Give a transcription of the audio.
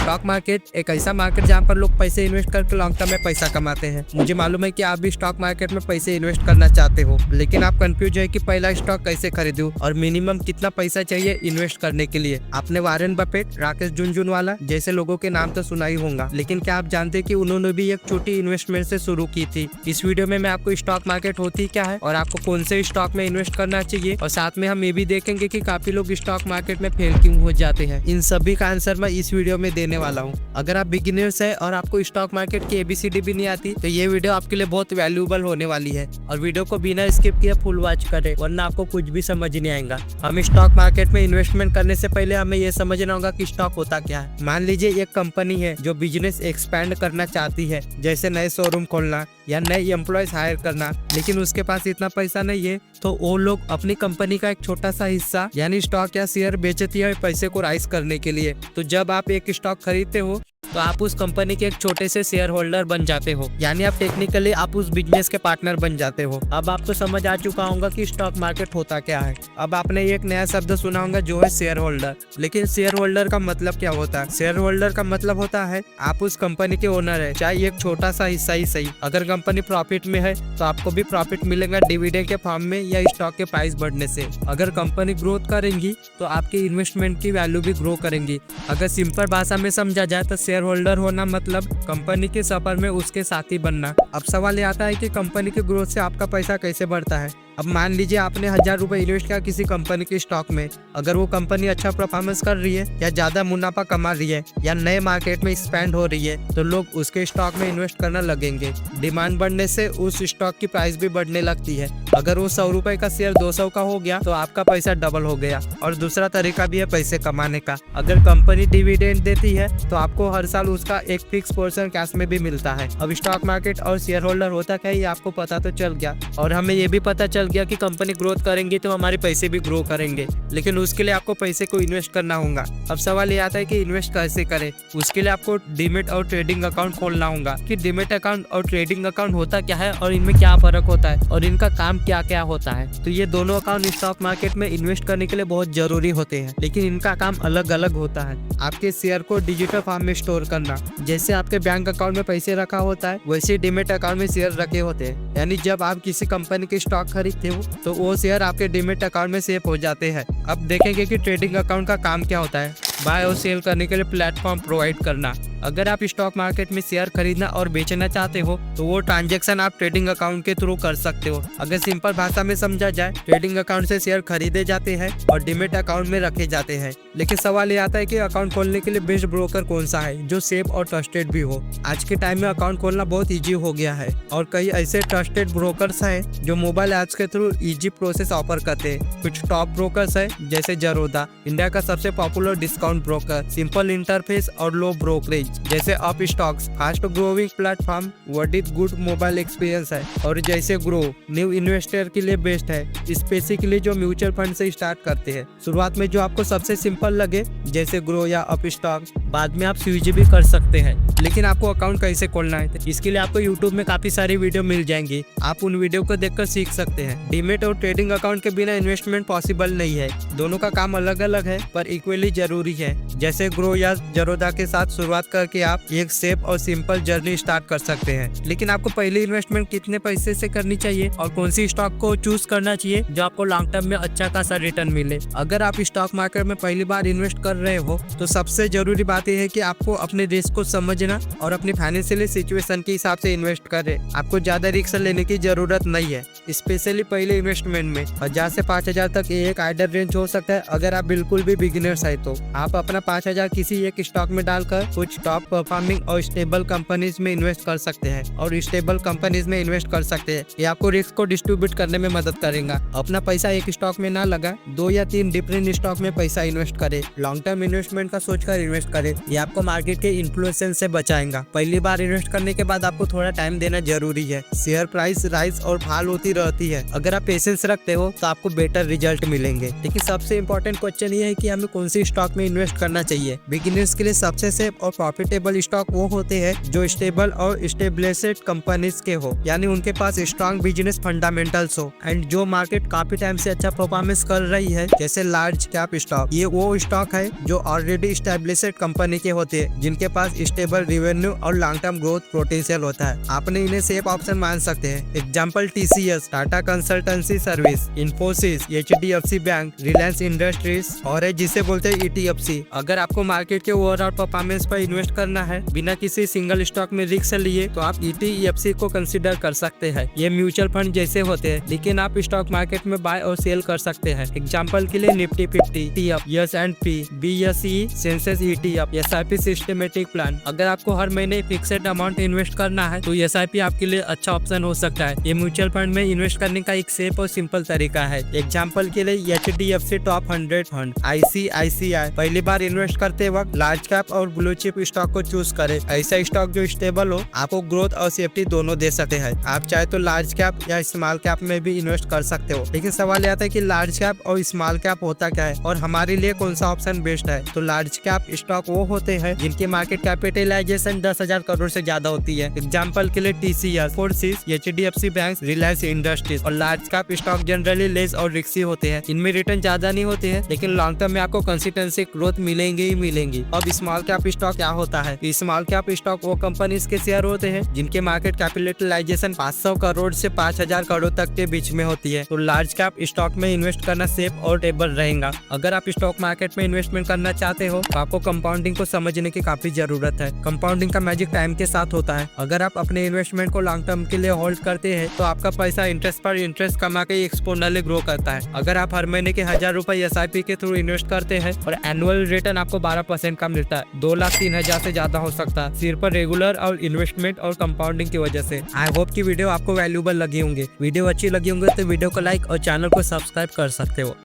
Stock market एक ऐसा market जहाँ पर लोग पैसे इन्वेस्ट करके लॉन्ग टर्म में पैसा कमाते हैं। मुझे मालूम है कि आप भी स्टॉक मार्केट में पैसे इन्वेस्ट करना चाहते हो, लेकिन आप कंफ्यूज है कि पहला स्टॉक कैसे खरीदूं और मिनिमम कितना पैसा चाहिए इन्वेस्ट करने के लिए। आपने वारेन बफेट, राकेश झुनझुनवाला जैसे लोगों के नाम तो सुना ही होगा, लेकिन क्या आप जानते हैं कि उन्होंने भी एक छोटी इन्वेस्टमेंट से शुरू की थी। इस वीडियो में मैं आपको स्टॉक मार्केट होती क्या है और आपको कौन से स्टॉक में इन्वेस्ट करना चाहिए, और साथ में हम ये भी देखेंगे कि काफी लोग स्टॉक मार्केट में फेल क्यों हो जाते हैं। इन सभी का आंसर मैं इस वीडियो में देने वाला हूँ। अगर आप बिगिनर्स है और आपको स्टॉक मार्केट की ABCD भी नहीं आती तो ये वीडियो आपके लिए बहुत वैल्यूएबल होने वाली है, और वीडियो को बिना स्किप किए फुल वॉच करें, वरना आपको कुछ भी समझ नहीं आएगा। हम स्टॉक मार्केट में इन्वेस्टमेंट करने से पहले हमें ये समझना होगा कि स्टॉक होता क्या है। मान लीजिए एक कंपनी है जो बिजनेस एक्सपैंड करना चाहती है, जैसे नए शोरूम खोलना या नए एम्प्लॉयज हायर करना, लेकिन उसके पास इतना पैसा नहीं है, तो वो लोग अपनी कंपनी का एक छोटा सा हिस्सा यानी स्टॉक या शेयर बेचती है पैसे को राइज करने के लिए। तो जब आप एक स्टॉक खरीदते हो तो आप उस कंपनी के एक छोटे से शेयर होल्डर बन जाते हो, यानी आप टेक्निकली आप उस बिजनेस के पार्टनर बन जाते हो। अब आपको समझ आ चुका होगा कि स्टॉक मार्केट होता क्या है। अब आपने एक नया शब्द सुना होगा जो है शेयर होल्डर। लेकिन शेयर होल्डर का मतलब क्या होता है? शेयर होल्डर का मतलब होता है आप उस कंपनी के ओनर है, चाहे एक छोटा सा हिस्सा ही सही। अगर कंपनी प्रॉफिट में है तो आपको भी प्रॉफिट मिलेगा डिविडेंड के फॉर्म में या स्टॉक के प्राइस बढ़ने से। अगर कंपनी ग्रोथ करेंगी तो आपकी इन्वेस्टमेंट की वैल्यू भी ग्रो करेंगी। अगर सिंपल भाषा में समझा जाए तो शेयर होल्डर होना मतलब कंपनी के सफर में उसके साथी बनना। अब सवाल ये आता है कि कंपनी की ग्रोथ से आपका पैसा कैसे बढ़ता है। अब मान लीजिए आपने 1000 रुपए इन्वेस्ट किया किसी कंपनी के स्टॉक में। अगर वो कंपनी अच्छा परफॉर्मेंस कर रही है या ज्यादा मुनाफा कमा रही है या नए मार्केट में एक्सपैंड हो रही है तो लोग उसके स्टॉक में इन्वेस्ट करना लगेंगे। डिमांड बढ़ने से उस स्टॉक की प्राइस भी बढ़ने लगती है। अगर वो 100 रुपए का शेयर 200 का हो गया तो आपका पैसा डबल हो गया। और दूसरा तरीका भी है पैसे कमाने का। अगर कंपनी डिविडेंड देती है तो आपको हर साल उसका एक फिक्स पोर्शन कैश में भी मिलता है। अब स्टॉक मार्केट और शेयर होल्डर होता क्या है ये आपको पता तो चल गया, और हमें ये भी पता चल गया कि कंपनी ग्रोथ करेंगी तो हमारे पैसे भी ग्रो करेंगे, लेकिन उसके लिए आपको पैसे को इन्वेस्ट करना होगा। अब सवाल ये आता है कि इन्वेस्ट कैसे करें। उसके लिए आपको डीमेट और ट्रेडिंग अकाउंट खोलना होगा। कि डीमेट अकाउंट और ट्रेडिंग अकाउंट होता क्या है और इनमें क्या फर्क होता है और इनका काम क्या क्या होता है। तो ये दोनों अकाउंट स्टॉक मार्केट में इन्वेस्ट करने के लिए बहुत जरूरी होते हैं, लेकिन इनका काम अलग अलग होता है। आपके शेयर को डिजिटल फॉर्म में स्टोर करना, जैसे आपके बैंक अकाउंट में पैसे रखा होता है वैसे डीमेट अकाउंट में शेयर रखे होते हैं। यानी जब आप किसी कंपनी के स्टॉक खरीदते हो तो वो शेयर आपके डीमेट अकाउंट में सेव हो जाते हैं। अब देखेंगे कि ट्रेडिंग अकाउंट का काम क्या होता है। बाय और सेल करने के लिए प्लेटफॉर्म प्रोवाइड करना। अगर आप स्टॉक मार्केट में शेयर खरीदना और बेचना चाहते हो तो वो ट्रांजैक्शन आप ट्रेडिंग अकाउंट के थ्रू कर सकते हो। अगर सिंपल भाषा में समझा जाए, ट्रेडिंग अकाउंट से शेयर खरीदे जाते हैं और डीमेट अकाउंट में रखे जाते हैं। लेकिन सवाल ये आता है कि अकाउंट खोलने के लिए बेस्ट ब्रोकर कौन सा है जो सेफ और ट्रस्टेड भी हो। आज के टाइम में अकाउंट खोलना बहुत ईजी हो गया है, और कई ऐसे ट्रस्टेड ब्रोकर्स हैं जो मोबाइल ऐप्स के थ्रू ईजी प्रोसेस ऑफर करते हैं। कुछ टॉप ब्रोकर्स है जैसे जरोदा, इंडिया का सबसे popular discount broker, simple interface और लो ब्रोकरेज जैसे up stocks, fast growing platform, world is good mobile experience है, और जैसे ग्रो न्यू इन्वेस्टर के लिए बेस्ट है, स्पेसिफिकली जो म्यूचुअल फंड से स्टार्ट करते हैं। शुरुआत में जो आपको सबसे सिंपल लगे जैसे ग्रो या अप स्टॉक, बाद में आप स्विच भी कर सकते हैं। लेकिन आपको अकाउंट कैसे खोलना है इसके लिए आपको यूट्यूब में काफी सारी वीडियो मिल जाएंगी, आप उन वीडियो को देखकर सीख सकते हैं। डीमेट और ट्रेडिंग अकाउंट के बिना इन्वेस्टमेंट पॉसिबल नहीं है। दोनों का काम अलग अलग है पर इक्वली जरूरी है। जैसे ग्रो या जरोदा के साथ शुरुआत करके आप एक सेफ और सिंपल जर्नी स्टार्ट कर सकते हैं। लेकिन आपको पहली इन्वेस्टमेंट कितने पैसे से करनी चाहिए और कौन सी स्टॉक को चूज करना चाहिए जो आपको लॉन्ग टर्म में अच्छा खासा रिटर्न मिले। अगर आप स्टॉक मार्केट में पहली बार इन्वेस्ट कर रहे हो तो सबसे जरूरी बात यह है कि आपको अपने रिस्क को समझना और अपनी फाइनेंशियल सिचुएशन के हिसाब से इन्वेस्ट करें। आपको ज्यादा रिस्क लेने की जरूरत नहीं है, स्पेशली पहले इन्वेस्टमेंट में 1000 से 5000 तक एक आइडियल रेंज हो सकता है। अगर आप बिल्कुल भी बिगिनर्स है तो आप अपना 5000 किसी एक स्टॉक में डालकर कुछ टॉप परफॉर्मिंग और स्टेबल कंपनीज में इन्वेस्ट कर सकते हैं, और स्टेबल कंपनीज में इन्वेस्ट कर सकते हैं। ये आपको रिस्क को डिस्ट्रीब्यूट करने में मदद करेगा। अपना पैसा एक स्टॉक में ना लगा, 2 या 3 डिफरेंट स्टॉक में पैसा इन्वेस्ट करे। लॉन्ग टर्म इन्वेस्टमेंट का सोचकर इन्वेस्ट करे। ये आपको मार्केट के इन्फ्लुएंस से बचाएगा। पहली बार इन्वेस्ट करने के बाद आपको थोड़ा टाइम देना जरूरी है। शेयर प्राइस राइज और फॉल होती रहती है। अगर आप पेशेंस रखते हो तो आपको बेटर रिजल्ट मिलेंगे। लेकिन सबसे इंपॉर्टेंट क्वेश्चन ये है कि हमें कौन सी स्टॉक में इन्वेस्ट करना चाहिए। बिगिनर्स के लिए सबसे सेफ और प्रॉफिटेबल स्टॉक वो होते हैं जो स्टेबल और स्टेब्लिश्ड कंपनीज के हो, यानी उनके पास स्ट्रॉन्ग बिजनेस फंडामेंटल्स हो एंड जो मार्केट काफी टाइम से अच्छा परफॉर्मेंस कर रही है, जैसे लार्ज कैप स्टॉक। ये वो स्टॉक है जो ऑलरेडी स्टेब्लिश्ड कंपनी के होते हैं जिनके पास स्टेबल रिवेन्यू और लॉन्ग टर्म ग्रोथ पोटेंशियल होता है। आपने इन्हें सेफ ऑप्शन मान सकते हैं। Example TCS, Tata consultancy service, Infosys, HDFC bank, Reliance Industries और है जिसे बोलते हैं ETFC। अगर आपको मार्केट के ओवरऑल परफॉर्मेंस पर इन्वेस्ट करना है बिना किसी सिंगल स्टॉक में रिस्क लिए तो आप ETF को कंसिडर कर सकते हैं। ये म्यूचुअल फंड जैसे होते हैं लेकिन आप स्टॉक मार्केट में बाय और सेल कर सकते हैं। एग्जाम्पल के लिए Nifty 50 ETF, S&P, BSE, Sensex ETF, SIP systematic plan. अगर आपको हर महीने फिक्सेड अमाउंट इन्वेस्ट करना है तो SIP आपके लिए अच्छा ऑप्शन हो सकता है। ये म्यूचुअल फंड में इन्वेस्ट करने का एक सेफ और सिंपल तरीका है। एग्जाम्पल के लिए HDFC टॉप 100 फंड, ICICI। पहली बार इन्वेस्ट करते वक्त लार्ज कैप और ब्लू चिप स्टॉक को चूज करें। ऐसा स्टॉक जो स्टेबल हो, आपको ग्रोथ और सेफ्टी दोनों दे सकते हैं। आप चाहे तो लार्ज कैप या स्मॉल कैप में भी इन्वेस्ट कर सकते हो। लेकिन सवाल आता है कि लार्ज कैप और स्मॉल कैप होता क्या है और हमारे लिए कौन सा ऑप्शन बेस्ट है। तो लार्ज कैप स्टॉक वो होते हैं जिनकी मार्केट कैपिटलाइजेशन 10,000 करोड़ से ज्यादा होती है। एग्जाम्पल के लिए TCS, फोर्सिस, HDFC बैंक, रिलायंस इंडस्ट्रीज। और large cap stock generally less और रिस्की होते हैं। इनमें रिटर्न ज्यादा नहीं होते हैं लेकिन लॉन्ग टर्म में आपको कंसिस्टेंसी ग्रोथ मिलेंगे ही मिलेंगी। अब स्मॉल कैप स्टॉक क्या होता है? स्मॉल कैप स्टॉक वो कंपनीज के शेयर होते हैं जिनके मार्केट कैपिटलाइजेशन 500 करोड़ से 5,000 करोड़ तक के बीच में होती है। तो लार्ज कैप स्टॉक में इन्वेस्ट करना सेफ और टेबल रहेगा। अगर आप स्टॉक मार्केट में इन्वेस्टमेंट करना चाहते हो तो आपको कंपाउंडिंग को समझने की काफी जरूरत है। कंपाउंडिंग का मैजिक टाइम के साथ होता है। अगर आप अपने इन्वेस्टमेंट को लॉन्ग टर्म के लिए होल्ड करते हैं तो आपका पैसा इंटरेस्ट पर इंटरेस्ट कमा के एक्सपोनेंशियली ग्रो करता है। अगर आप हर महीने के 1,000 रुपए SIP के थ्रू इन्वेस्ट करते हैं और एनुअल रिटर्न आपको 12% का मिलता है, 2,03,000 से ज्यादा हो सकता है सिर्फ पर रेगुलर और इन्वेस्टमेंट और कंपाउंडिंग की वजह से। आई होप की वीडियो आपको वैल्यूएबल लगी होंगे। वीडियो अच्छी लगी होंगे तो वीडियो को लाइक और चैनल को सब्सक्राइब कर सकते हो।